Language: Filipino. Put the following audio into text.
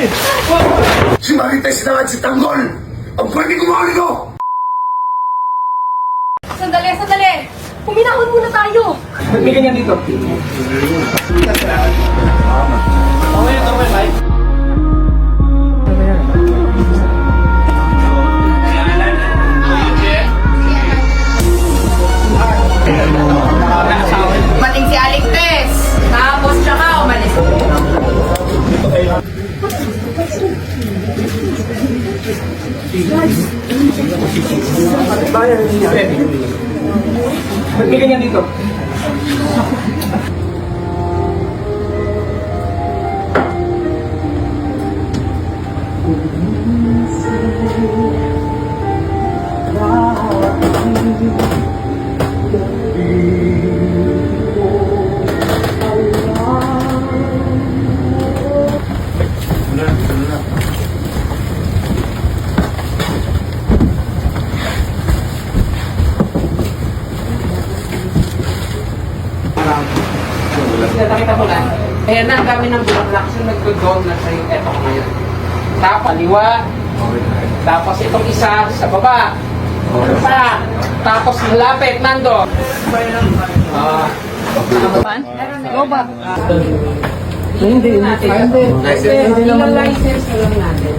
Si Marites na si Tanggol! Ang pwede kumahuli ko! Sandali, sandali! Puminahon muna tayo! May ganyan dito. Mating si Alictes! Tapos siya ka, umalis. May ganyan dito. Nakita mo na. Ayan na, ang dami ng bulaklak. So, nag-down na sa'yo. Eto ko ngayon. Tapos, kaliwa. Tapos, itong isa sa baba. Isa. Tapos, malapit, nando. Go back. Hindi natin. Hindi lang license lang natin.